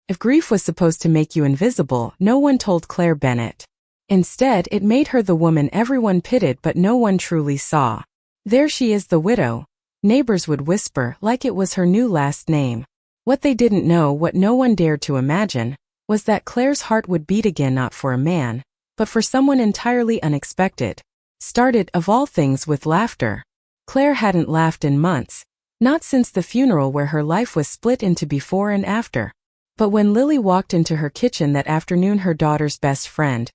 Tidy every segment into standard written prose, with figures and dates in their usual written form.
If grief was supposed to make you invisible, no one told Claire Bennett. Instead, it made her the woman everyone pitied but no one truly saw. There she is, the widow, neighbors would whisper like it was her new last name. What they didn't know, what no one dared to imagine, was that Claire's heart would beat again, not for a man, but for someone entirely unexpected. Started, of all things, with laughter. Claire hadn't laughed in months, not since the funeral where her life was split into before and after. But when Lily walked into her kitchen that afternoon, her daughter's best friend,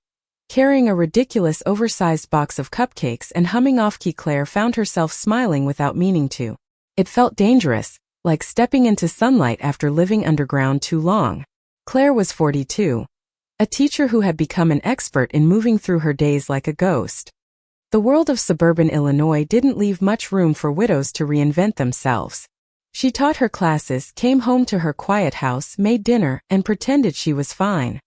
carrying a ridiculous oversized box of cupcakes and humming off-key, Claire found herself smiling without meaning to. It felt dangerous, like stepping into sunlight after living underground too long. Claire was 42, a teacher who had become an expert in moving through her days like a ghost. The world of suburban Illinois didn't leave much room for widows to reinvent themselves. She taught her classes, came home to her quiet house, made dinner, and pretended she was fine.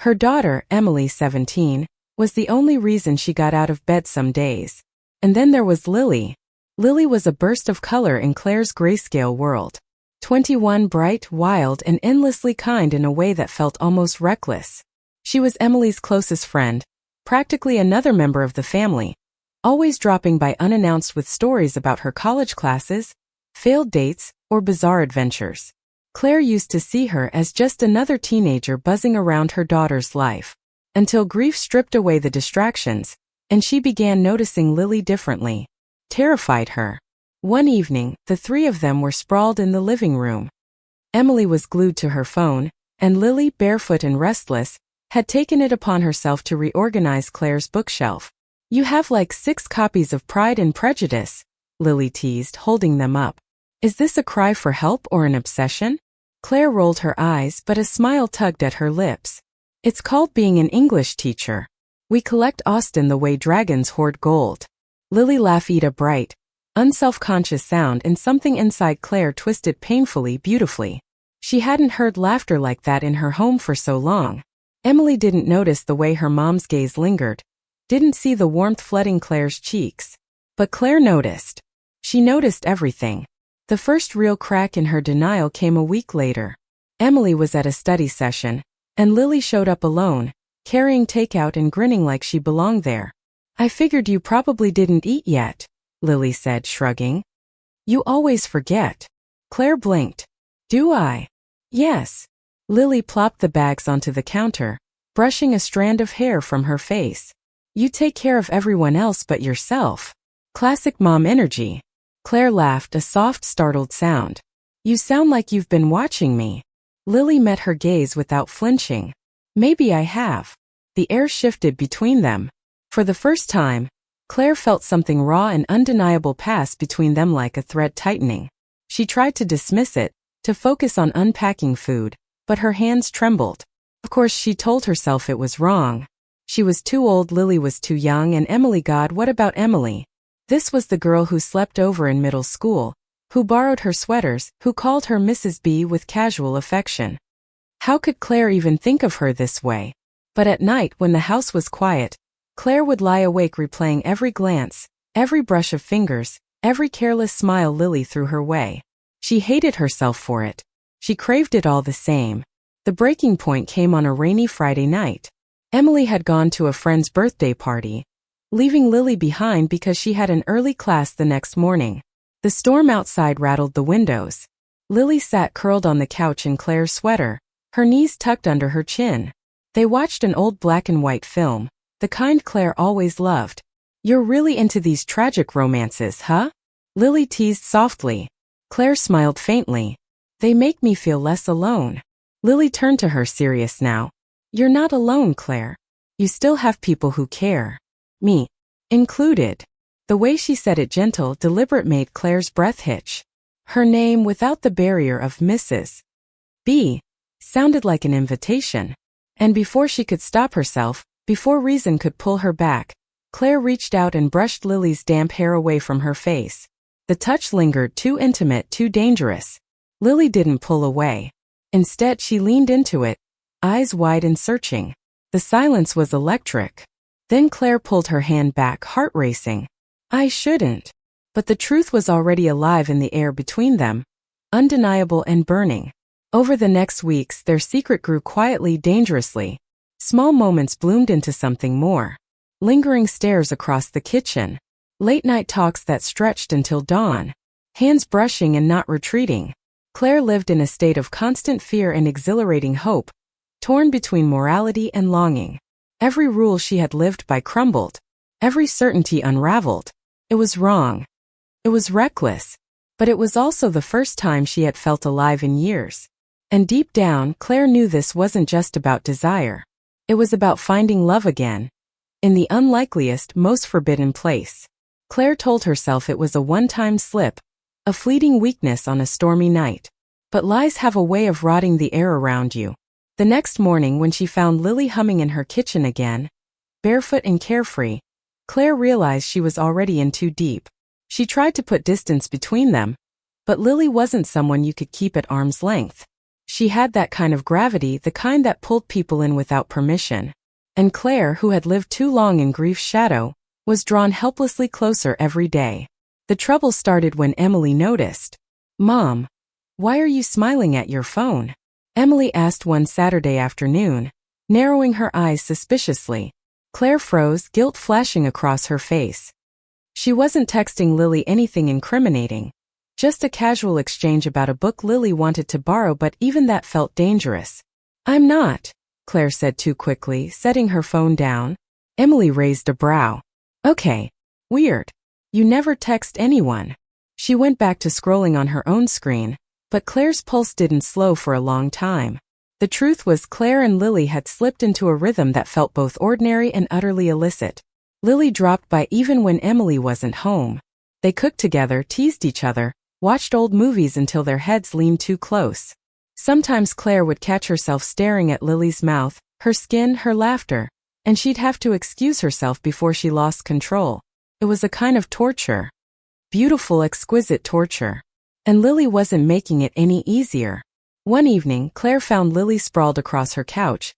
Her daughter, Emily, 17, was the only reason she got out of bed some days. And then there was Lily. Lily was a burst of color in Claire's grayscale world. 21, bright, wild, and endlessly kind in a way that felt almost reckless. She was Emily's closest friend, practically another member of the family, always dropping by unannounced with stories about her college classes, failed dates, or bizarre adventures. Claire used to see her as just another teenager buzzing around her daughter's life, until grief stripped away the distractions, and she began noticing Lily differently. Terrified her. One evening, the three of them were sprawled in the living room. Emily was glued to her phone, and Lily, barefoot and restless, had taken it upon herself to reorganize Claire's bookshelf. "You have like 6 copies of Pride and Prejudice," Lily teased, holding them up. "Is this a cry for help or an obsession?" Claire rolled her eyes, but a smile tugged at her lips. "It's called being an English teacher. We collect Austen the way dragons hoard gold." Lily laughed, a bright, unself-conscious sound, and something inside Claire twisted painfully, beautifully. She hadn't heard laughter like that in her home for so long. Emily didn't notice the way her mom's gaze lingered, didn't see the warmth flooding Claire's cheeks. But Claire noticed. She noticed everything. The first real crack in her denial came a week later. Emily was at a study session, and Lily showed up alone, carrying takeout and grinning like she belonged there. "I figured you probably didn't eat yet," Lily said, shrugging. "You always forget." Claire blinked. "Do I?" "Yes." Lily plopped the bags onto the counter, brushing a strand of hair from her face. "You take care of everyone else but yourself." Classic mom energy. Claire laughed, a soft, startled sound. "You sound like you've been watching me." Lily met her gaze without flinching. "Maybe I have." The air shifted between them. For the first time, Claire felt something raw and undeniable pass between them, like a thread tightening. She tried to dismiss it, to focus on unpacking food, but her hands trembled. Of course, she told herself it was wrong. She was too old, Lily was too young, and Emily, God, what about Emily? This was the girl who slept over in middle school, who borrowed her sweaters, who called her Mrs. B with casual affection. How could Claire even think of her this way? But at night, when the house was quiet, Claire would lie awake replaying every glance, every brush of fingers, every careless smile Lily threw her way. She hated herself for it. She craved it all the same. The breaking point came on a rainy Friday night. Emily had gone to a friend's birthday party, leaving Lily behind because she had an early class the next morning. The storm outside rattled the windows. Lily sat curled on the couch in Claire's sweater, her knees tucked under her chin. They watched an old black and white film, the kind Claire always loved. "You're really into these tragic romances, huh?" Lily teased softly. Claire smiled faintly. "They make me feel less alone." Lily turned to her, serious now. "You're not alone, Claire. You still have people who care. Me included." The way she said it, gentle, deliberate, made Claire's breath hitch. Her name, without the barrier of Mrs. B, sounded like an invitation. And before she could stop herself, before reason could pull her back, Claire reached out and brushed Lily's damp hair away from her face. The touch lingered, too intimate, too dangerous. Lily didn't pull away. Instead, she leaned into it, eyes wide and searching. The silence was electric. Then Claire pulled her hand back, heart racing. "I shouldn't." But the truth was already alive in the air between them, undeniable and burning. Over the next weeks, their secret grew quietly, dangerously. Small moments bloomed into something more. Lingering stares across the kitchen. Late-night talks that stretched until dawn. Hands brushing and not retreating. Claire lived in a state of constant fear and exhilarating hope, torn between morality and longing. Every rule she had lived by crumbled. Every certainty unraveled. It was wrong. It was reckless. But it was also the first time she had felt alive in years. And deep down, Claire knew this wasn't just about desire. It was about finding love again. In the unlikeliest, most forbidden place. Claire told herself it was a one-time slip, a fleeting weakness on a stormy night. But lies have a way of rotting the air around you. The next morning when she found Lily humming in her kitchen again, barefoot and carefree, Claire realized she was already in too deep. She tried to put distance between them, but Lily wasn't someone you could keep at arm's length. She had that kind of gravity, the kind that pulled people in without permission. And Claire, who had lived too long in grief's shadow, was drawn helplessly closer every day. The trouble started when Emily noticed. "Mom, why are you smiling at your phone?" Emily asked one Saturday afternoon, narrowing her eyes suspiciously. Claire froze, guilt flashing across her face. She wasn't texting Lily anything incriminating. Just a casual exchange about a book Lily wanted to borrow, but even that felt dangerous. "I'm not," Claire said too quickly, setting her phone down. Emily raised a brow. "Okay. Weird. You never text anyone." She went back to scrolling on her own screen, but Claire's pulse didn't slow for a long time. The truth was Claire and Lily had slipped into a rhythm that felt both ordinary and utterly illicit. Lily dropped by even when Emily wasn't home. They cooked together, teased each other, watched old movies until their heads leaned too close. Sometimes Claire would catch herself staring at Lily's mouth, her skin, her laughter, and she'd have to excuse herself before she lost control. It was a kind of torture. Beautiful, exquisite torture. And Lily wasn't making it any easier. One evening, Claire found Lily sprawled across her couch,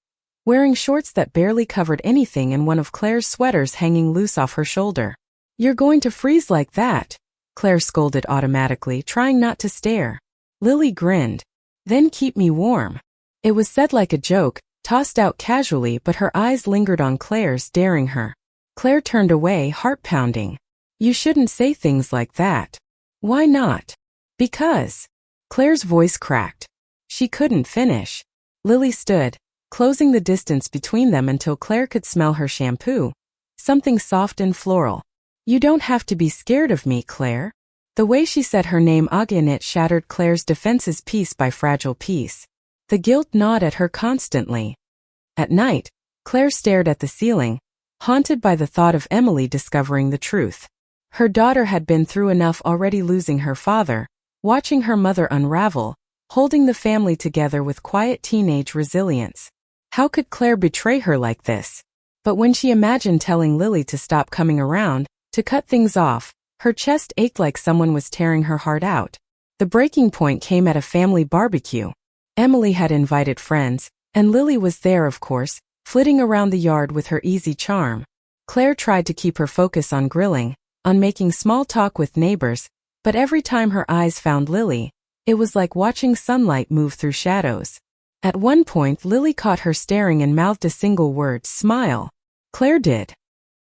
wearing shorts that barely covered anything and one of Claire's sweaters hanging loose off her shoulder. "You're going to freeze like that," Claire scolded automatically, trying not to stare. Lily grinned. "Then keep me warm." It was said like a joke, tossed out casually, but her eyes lingered on Claire's, daring her. Claire turned away, heart pounding. "You shouldn't say things like that." "Why not?" "Because." Claire's voice cracked. She couldn't finish. Lily stood, closing the distance between them until Claire could smell her shampoo. Something soft and floral. "You don't have to be scared of me, Claire." The way she said her name again, it shattered Claire's defenses piece by fragile piece. The guilt gnawed at her constantly. At night, Claire stared at the ceiling, haunted by the thought of Emily discovering the truth. Her daughter had been through enough already, losing her father, watching her mother unravel, holding the family together with quiet teenage resilience. How could Claire betray her like this? But when she imagined telling Lily to stop coming around, to cut things off, her chest ached like someone was tearing her heart out. The breaking point came at a family barbecue. Emily had invited friends, and Lily was there, of course, flitting around the yard with her easy charm. Claire tried to keep her focus on grilling, on making small talk with neighbors, but every time her eyes found Lily, it was like watching sunlight move through shadows. At one point, Lily caught her staring and mouthed a single word, "Smile." Claire did.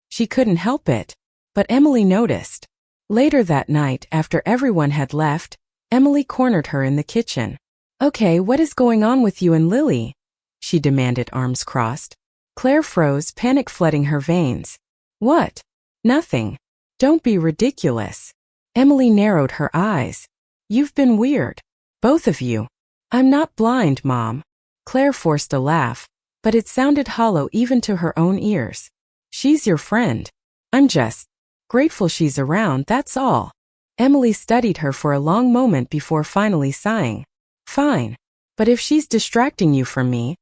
She couldn't help it. But Emily noticed. Later that night, after everyone had left, Emily cornered her in the kitchen. "Okay, what is going on with you and Lily?" she demanded, arms crossed. Claire froze, panic flooding her veins. "What?" "Nothing. Don't be ridiculous." Emily narrowed her eyes. "You've been weird. Both of you." "I'm not blind, Mom." Claire forced a laugh, but it sounded hollow even to her own ears. "She's your friend. I'm just grateful she's around, that's all." Emily studied her for a long moment before finally sighing. "Fine. But if she's distracting you from me,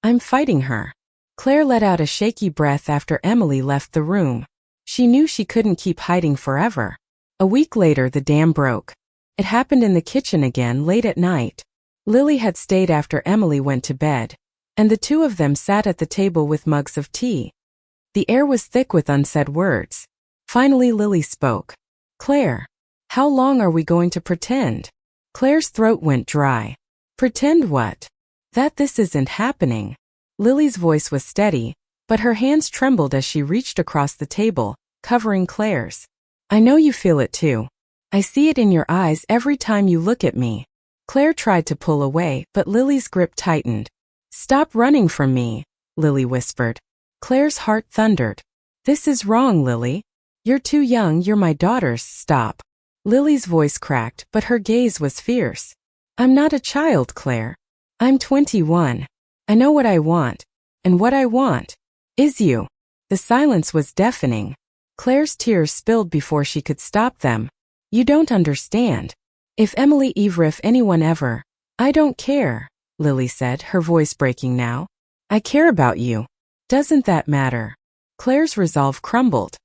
I'm fighting her." Claire let out a shaky breath after Emily left the room. She knew she couldn't keep hiding forever. A week later, the dam broke. It happened in the kitchen again, late at night. Lily had stayed after Emily went to bed, and the two of them sat at the table with mugs of tea. The air was thick with unsaid words. Finally, Lily spoke. "Claire, how long are we going to pretend?" Claire's throat went dry. Pretend what? That this isn't happening. Lily's voice was steady, but her hands trembled as she reached across the table, covering Claire's. I know you feel it too. I see it in your eyes every time you look at me. Claire tried to pull away, but Lily's grip tightened. Stop running from me, Lily whispered. Claire's heart thundered. This is wrong, Lily. You're too young, you're my daughter's, stop. Lily's voice cracked, but her gaze was fierce. I'm not a child, Claire. I'm 21. I know what I want, and what I want is you. The silence was deafening. Claire's tears spilled before she could stop them. You don't understand. If Emily Eve, if anyone ever. I don't care, Lily said, her voice breaking now. I care about you. Doesn't that matter? Claire's resolve crumbled.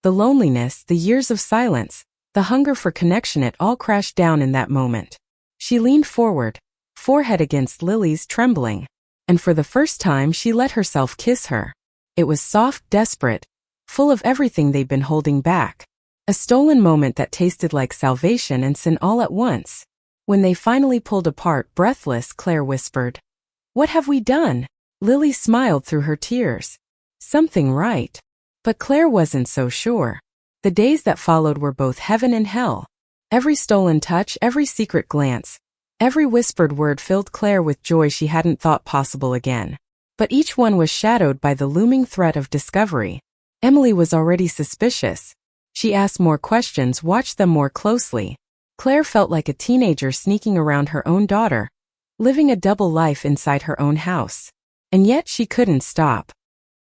The loneliness, the years of silence, the hunger for connection, it all crashed down in that moment. She leaned forward, forehead against Lily's, trembling. And for the first time she let herself kiss her. It was soft, desperate, full of everything they'd been holding back. A stolen moment that tasted like salvation and sin all at once. When they finally pulled apart, breathless, Claire whispered, What have we done? Lily smiled through her tears. Something right. But Claire wasn't so sure. The days that followed were both heaven and hell. Every stolen touch, every secret glance, every whispered word filled Claire with joy she hadn't thought possible again. But each one was shadowed by the looming threat of discovery. Emily was already suspicious. She asked more questions, watched them more closely. Claire felt like a teenager sneaking around her own daughter, living a double life inside her own house. And yet she couldn't stop.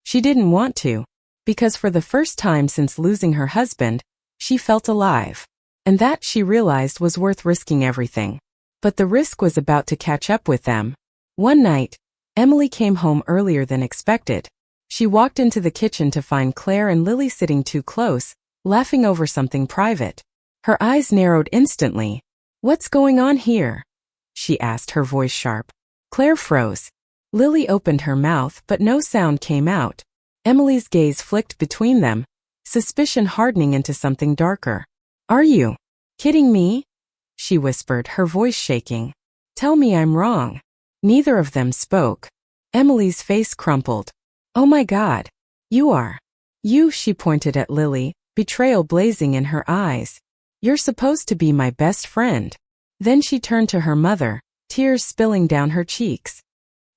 She didn't want to, because for the first time since losing her husband, she felt alive. And that, she realized, was worth risking everything. But the risk was about to catch up with them. One night, Emily came home earlier than expected. She walked into the kitchen to find Claire and Lily sitting too close, laughing over something private. Her eyes narrowed instantly. What's going on here? She asked, her voice sharp. Claire froze. Lily opened her mouth, but no sound came out. Emily's gaze flicked between them, suspicion hardening into something darker. Are you kidding me? She whispered, her voice shaking. Tell me I'm wrong. Neither of them spoke. Emily's face crumpled. Oh my God. You are. You, she pointed at Lily, betrayal blazing in her eyes. You're supposed to be my best friend. Then she turned to her mother, tears spilling down her cheeks.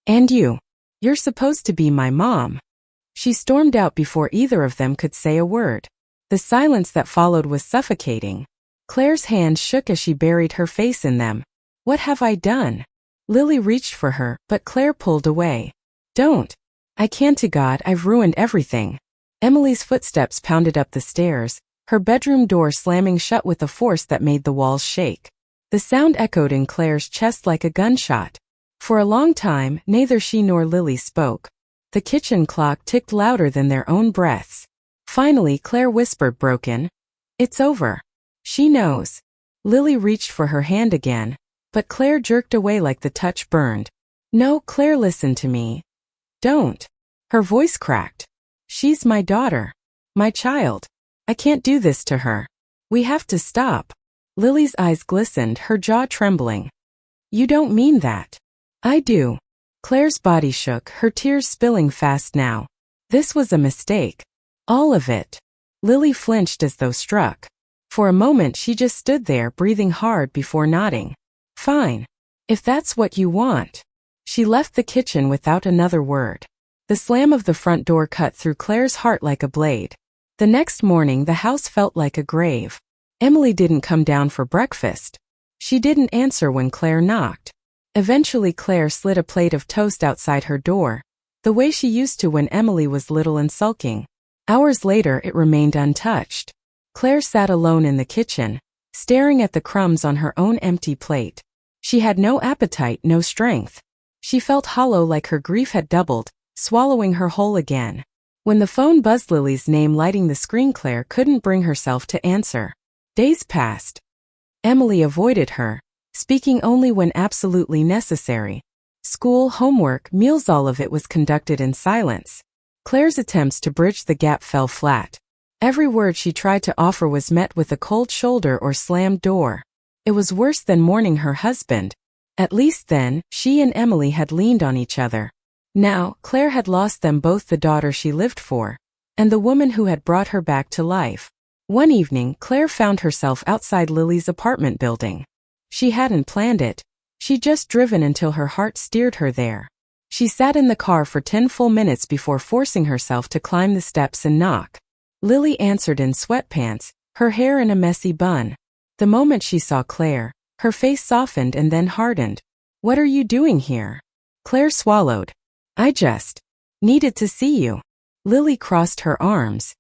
And you're supposed to be my mom. She stormed out before either of them could say a word. The silence that followed was suffocating. Claire's hands shook as she buried her face in them. What have I done? Lily reached for her, but Claire pulled away. Don't. I can't, to God, I've ruined everything. Emily's footsteps pounded up the stairs, her bedroom door slamming shut with a force that made the walls shake. The sound echoed in Claire's chest like a gunshot. For a long time, neither she nor Lily spoke. The kitchen clock ticked louder than their own breaths. Finally, Claire whispered, broken. It's over. She knows. Lily reached for her hand again, but Claire jerked away like the touch burned. No, Claire, listen to me. Don't. Her voice cracked. She's my daughter. My child. I can't do this to her. We have to stop. Lily's eyes glistened, her jaw trembling. You don't mean that. I do. Claire's body shook, her tears spilling fast now. This was a mistake. All of it. Lily flinched as though struck. For a moment she just stood there, breathing hard before nodding. Fine. If that's what you want. She left the kitchen without another word. The slam of the front door cut through Claire's heart like a blade. The next morning the house felt like a grave. Emily didn't come down for breakfast. She didn't answer when Claire knocked. Eventually Claire slid a plate of toast outside her door, the way she used to when Emily was little and sulking. Hours later it remained untouched. Claire sat alone in the kitchen, staring at the crumbs on her own empty plate. She had no appetite, no strength. She felt hollow, like her grief had doubled, swallowing her whole again. When the phone buzzed, Lily's name lighting the screen, Claire couldn't bring herself to answer. Days passed. Emily avoided her, speaking only when absolutely necessary. School, homework, meals, all of it was conducted in silence. Claire's attempts to bridge the gap fell flat. Every word she tried to offer was met with a cold shoulder or slammed door. It was worse than mourning her husband. At least then, she and Emily had leaned on each other. Now, Claire had lost them both, the daughter she lived for, and the woman who had brought her back to life. One evening, Claire found herself outside Lily's apartment building. She hadn't planned it. She'd just driven until her heart steered her there. She sat in the car for 10 full minutes before forcing herself to climb the steps and knock. Lily answered in sweatpants, her hair in a messy bun. The moment she saw Claire, her face softened and then hardened. "What are you doing here?" Claire swallowed. "I just needed to see you." Lily crossed her arms.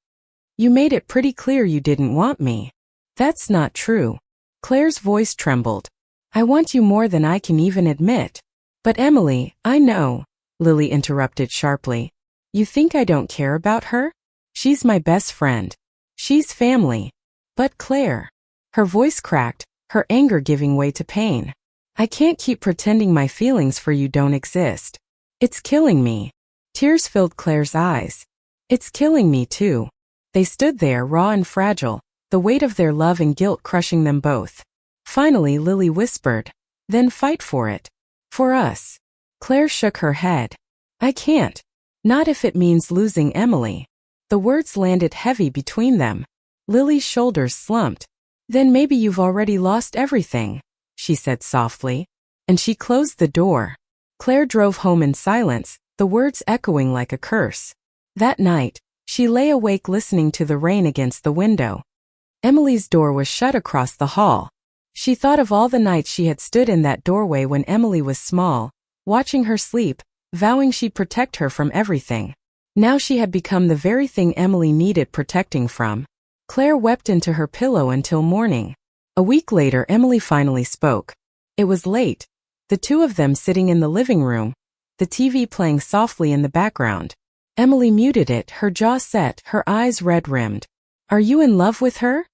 "You made it pretty clear you didn't want me." "That's not true." Claire's voice trembled. "I want you more than I can even admit." "But Emily, I know," Lily interrupted sharply. "You think I don't care about her? She's my best friend. She's family." "But Claire." Her voice cracked, her anger giving way to pain. "I can't keep pretending my feelings for you don't exist. It's killing me." Tears filled Claire's eyes. "It's killing me too." They stood there raw and fragile, the weight of their love and guilt crushing them both. Finally Lily whispered, "Then fight for it. For us." Claire shook her head. "I can't. Not if it means losing Emily." The words landed heavy between them. Lily's shoulders slumped. "Then maybe you've already lost everything," she said softly. And she closed the door. Claire drove home in silence, the words echoing like a curse. That night, she lay awake listening to the rain against the window. Emily's door was shut across the hall. She thought of all the nights she had stood in that doorway when Emily was small, watching her sleep, vowing she'd protect her from everything. Now she had become the very thing Emily needed protecting from. Claire wept into her pillow until morning. A week later, Emily finally spoke. It was late, the two of them sitting in the living room, the TV playing softly in the background. Emily muted it, her jaw set, her eyes red-rimmed. "Are you in love with her?"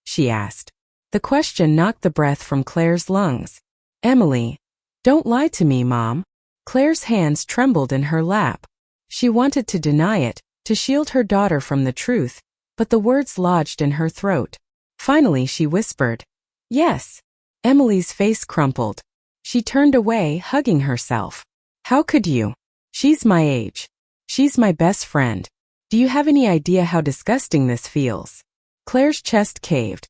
she asked. The question knocked the breath from Claire's lungs. "Emily, don't lie to me, Mom." Claire's hands trembled in her lap. She wanted to deny it, to shield her daughter from the truth, but the words lodged in her throat. Finally she whispered, "Yes." Emily's face crumpled. She turned away, hugging herself. "How could you? She's my age. She's my best friend. Do you have any idea how disgusting this feels?" Claire's chest caved.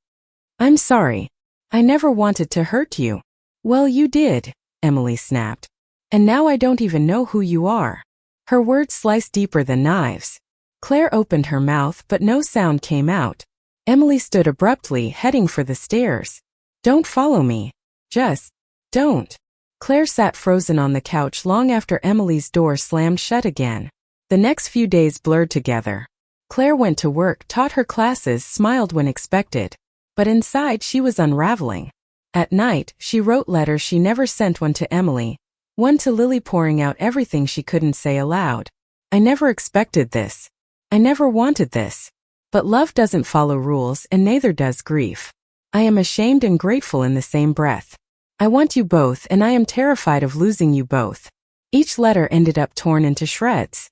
"I'm sorry. I never wanted to hurt you." "Well, you did," Emily snapped. "And now I don't even know who you are." Her words sliced deeper than knives. Claire opened her mouth but no sound came out. Emily stood abruptly, heading for the stairs. "Don't follow me. Just don't." Claire sat frozen on the couch long after Emily's door slammed shut again. The next few days blurred together. Claire went to work, taught her classes, smiled when expected. But inside she was unraveling. At night, she wrote letters she never sent, one to Emily, one to Lily, pouring out everything she couldn't say aloud. "I never expected this. I never wanted this. But love doesn't follow rules and neither does grief. I am ashamed and grateful in the same breath. I want you both and I am terrified of losing you both." Each letter ended up torn into shreds.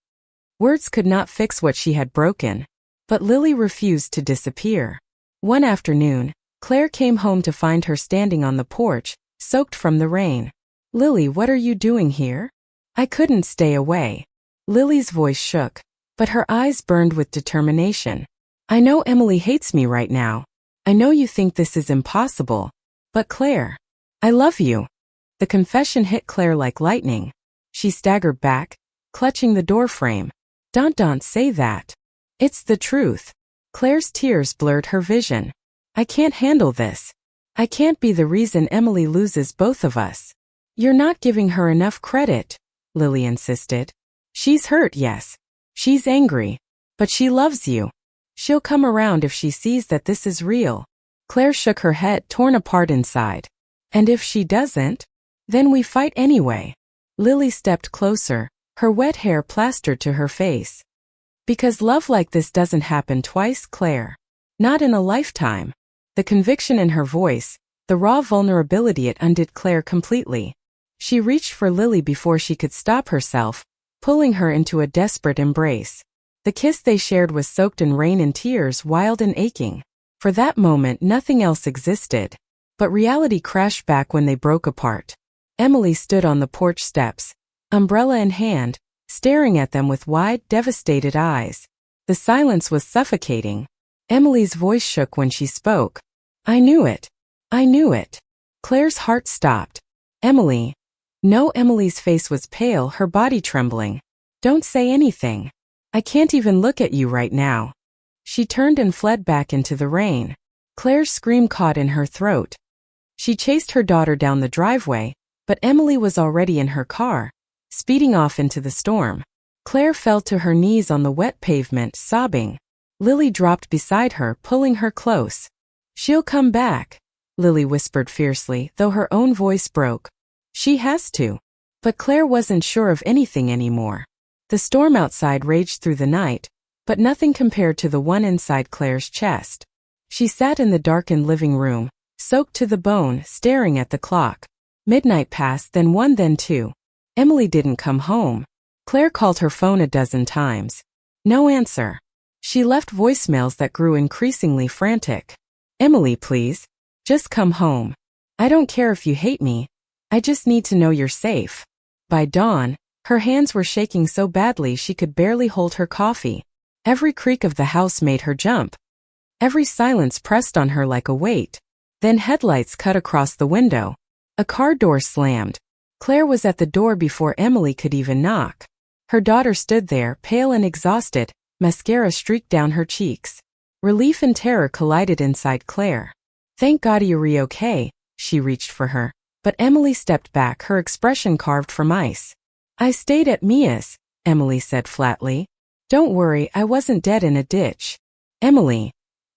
Words could not fix what she had broken. But Lily refused to disappear. One afternoon, Claire came home to find her standing on the porch, soaked from the rain. "Lily, what are you doing here?" "I couldn't stay away." Lily's voice shook, but her eyes burned with determination. "I know Emily hates me right now. I know you think this is impossible. But Claire, I love you." The confession hit Claire like lightning. She staggered back, clutching the doorframe. Don't say that. It's the truth." Claire's tears blurred her vision. "I can't handle this. I can't be the reason Emily loses both of us." "You're not giving her enough credit," Lily insisted. "She's hurt, yes. She's angry. But she loves you. She'll come around if she sees that this is real." Claire shook her head, torn apart inside. "And if she doesn't? Then we fight anyway." Lily stepped closer, her wet hair plastered to her face. "Because love like this doesn't happen twice, Claire. Not in a lifetime." The conviction in her voice, the raw vulnerability, it undid Claire completely. She reached for Lily before she could stop herself, pulling her into a desperate embrace. The kiss they shared was soaked in rain and tears, wild and aching. For that moment nothing else existed. But reality crashed back when they broke apart. Emily stood on the porch steps, umbrella in hand, staring at them with wide, devastated eyes. The silence was suffocating. Emily's voice shook when she spoke. I knew it. I knew it. Claire's heart stopped. Emily. No, Emily's face was pale, her body trembling. Don't say anything. I can't even look at you right now. She turned and fled back into the rain. Claire's scream caught in her throat. She chased her daughter down the driveway, but Emily was already in her car, speeding off into the storm. Claire fell to her knees on the wet pavement, sobbing. Lily dropped beside her, pulling her close. She'll come back, Lily whispered fiercely, though her own voice broke. She has to. But Claire wasn't sure of anything anymore. The storm outside raged through the night, but nothing compared to the one inside Claire's chest. She sat in the darkened living room, soaked to the bone, staring at the clock. Midnight passed, then 1, then 2. Emily didn't come home. Claire called her phone a dozen times. No answer. She left voicemails that grew increasingly frantic. Emily, please. Just come home. I don't care if you hate me. I just need to know you're safe. By dawn, her hands were shaking so badly she could barely hold her coffee. Every creak of the house made her jump. Every silence pressed on her like a weight. Then headlights cut across the window. A car door slammed. Claire was at the door before Emily could even knock. Her daughter stood there, pale and exhausted, mascara streaked down her cheeks. Relief and terror collided inside Claire. Thank God you're okay, she reached for her. But Emily stepped back, her expression carved from ice. I stayed at Mia's, Emily said flatly. Don't worry, I wasn't dead in a ditch. Emily.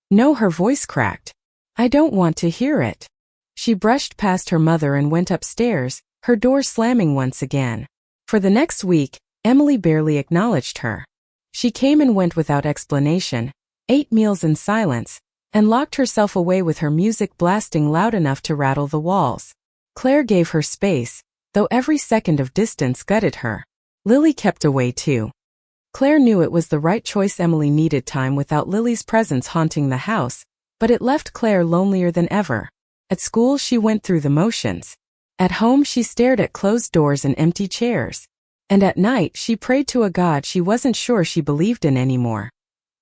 No, her voice cracked. I don't want to hear it. She brushed past her mother and went upstairs, her door slamming once again. For the next week, Emily barely acknowledged her. She came and went without explanation, ate meals in silence, and locked herself away with her music blasting loud enough to rattle the walls. Claire gave her space, though every second of distance gutted her. Lily kept away too. Claire knew it was the right choice. Emily needed time without Lily's presence haunting the house, but it left Claire lonelier than ever. At school she went through the motions. At home she stared at closed doors and empty chairs. And at night she prayed to a God she wasn't sure she believed in anymore.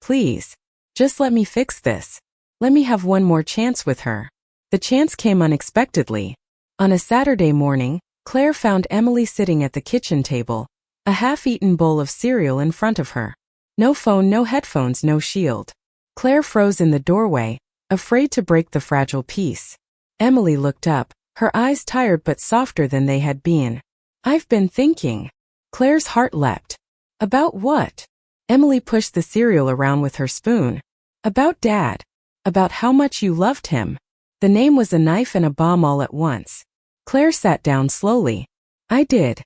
Please. Just let me fix this. Let me have one more chance with her. The chance came unexpectedly. On a Saturday morning, Claire found Emily sitting at the kitchen table, a half-eaten bowl of cereal in front of her. No phone, no headphones, no shield. Claire froze in the doorway, afraid to break the fragile peace. Emily looked up, her eyes tired but softer than they had been. I've been thinking. Claire's heart leapt. About what? Emily pushed the cereal around with her spoon. About Dad. About how much you loved him. The name was a knife and a bomb all at once. Claire sat down slowly. I did.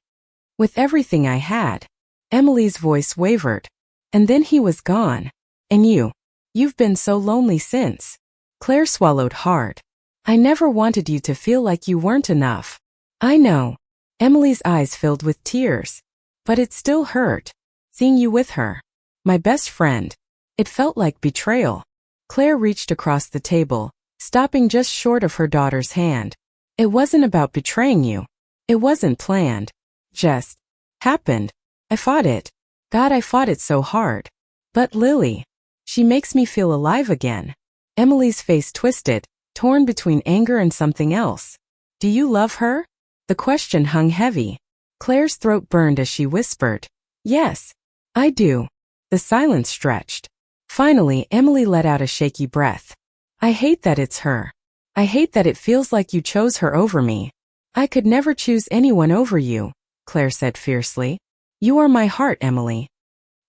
With everything I had. Emily's voice wavered. And then he was gone. And you've been so lonely since. Claire swallowed hard. I never wanted you to feel like you weren't enough. I know. Emily's eyes filled with tears. But it still hurt. Seeing you with her. My best friend. It felt like betrayal. Claire reached across the table, stopping just short of her daughter's hand. It wasn't about betraying you. It wasn't planned. Just happened. I fought it. God, I fought it so hard. But Lily. She makes me feel alive again. Emily's face twisted, torn between anger and something else. Do you love her? The question hung heavy. Claire's throat burned as she whispered. Yes, I do. The silence stretched. Finally, Emily let out a shaky breath. I hate that it's her. I hate that it feels like you chose her over me. I could never choose anyone over you, Claire said fiercely. You are my heart, Emily.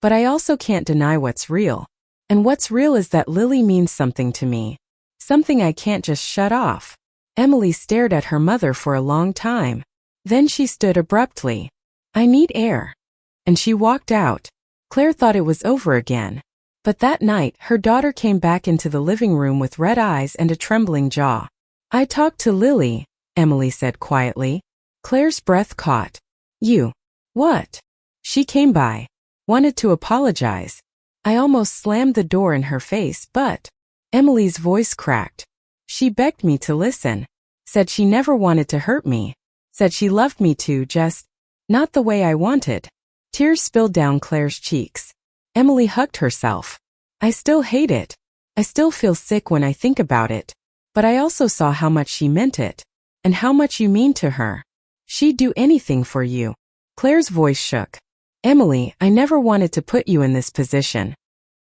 But I also can't deny what's real. And what's real is that Lily means something to me. Something I can't just shut off. Emily stared at her mother for a long time. Then she stood abruptly. I need air. And she walked out. Claire thought it was over again. But that night, her daughter came back into the living room with red eyes and a trembling jaw. I talked to Lily, Emily said quietly. Claire's breath caught. You. What? She came by. Wanted to apologize. I almost slammed the door in her face, but Emily's voice cracked. She begged me to listen. Said she never wanted to hurt me. Said she loved me too, just not the way I wanted. Tears spilled down Claire's cheeks. Emily hugged herself. I still hate it. I still feel sick when I think about it. But I also saw how much she meant it. And how much you mean to her. She'd do anything for you. Claire's voice shook. Emily, I never wanted to put you in this position.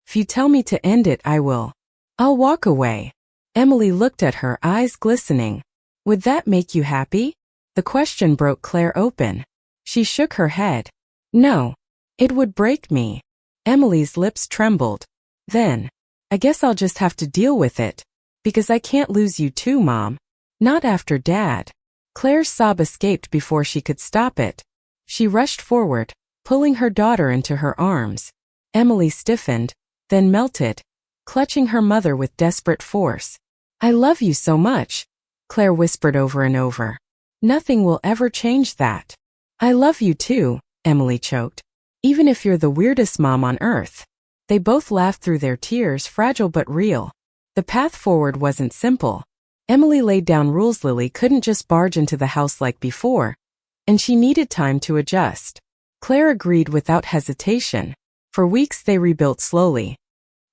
If you tell me to end it, I will. I'll walk away. Emily looked at her, eyes glistening. Would that make you happy? The question broke Claire open. She shook her head. No. It would break me. Emily's lips trembled. Then, I guess I'll just have to deal with it. Because I can't lose you too, Mom. Not after Dad. Claire's sob escaped before she could stop it. She rushed forward, pulling her daughter into her arms. Emily stiffened, then melted, clutching her mother with desperate force. I love you so much, Claire whispered over and over. Nothing will ever change that. I love you too, Emily choked. Even if you're the weirdest mom on earth. They both laughed through their tears, fragile but real. The path forward wasn't simple. Emily laid down rules. Lily couldn't just barge into the house like before, and she needed time to adjust. Claire agreed without hesitation. For weeks they rebuilt slowly.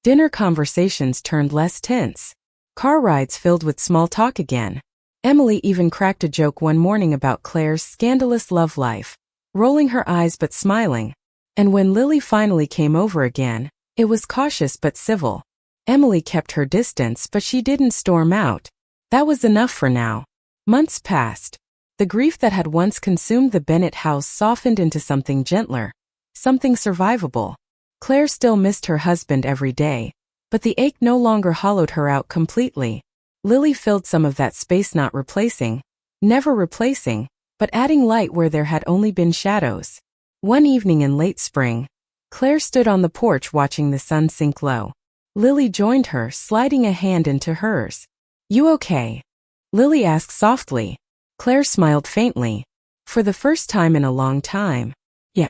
Dinner conversations turned less tense. Car rides filled with small talk again. Emily even cracked a joke one morning about Claire's scandalous love life, rolling her eyes but smiling. And when Lily finally came over again, it was cautious but civil. Emily kept her distance, but she didn't storm out. That was enough for now. Months passed. The grief that had once consumed the Bennett house softened into something gentler, something survivable. Claire still missed her husband every day, but the ache no longer hollowed her out completely. Lily filled some of that space, not replacing, never replacing, but adding light where there had only been shadows. One evening in late spring, Claire stood on the porch watching the sun sink low. Lily joined her, sliding a hand into hers. You okay? Lily asked softly. Claire smiled faintly. For the first time in a long time. Yeah.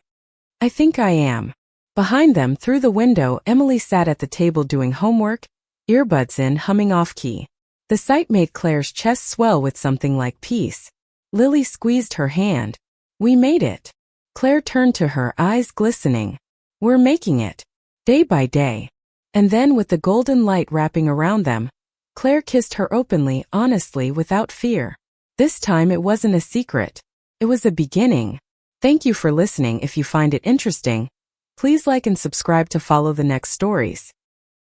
I think I am. Behind them, through the window, Emily sat at the table doing homework, earbuds in, humming off-key. The sight made Claire's chest swell with something like peace. Lily squeezed her hand. We made it. Claire turned to her, eyes glistening. We're making it. Day by day. And then with the golden light wrapping around them, Claire kissed her openly, honestly, without fear. This time it wasn't a secret. It was a beginning. Thank you for listening. If you find it interesting, please like and subscribe to follow the next stories.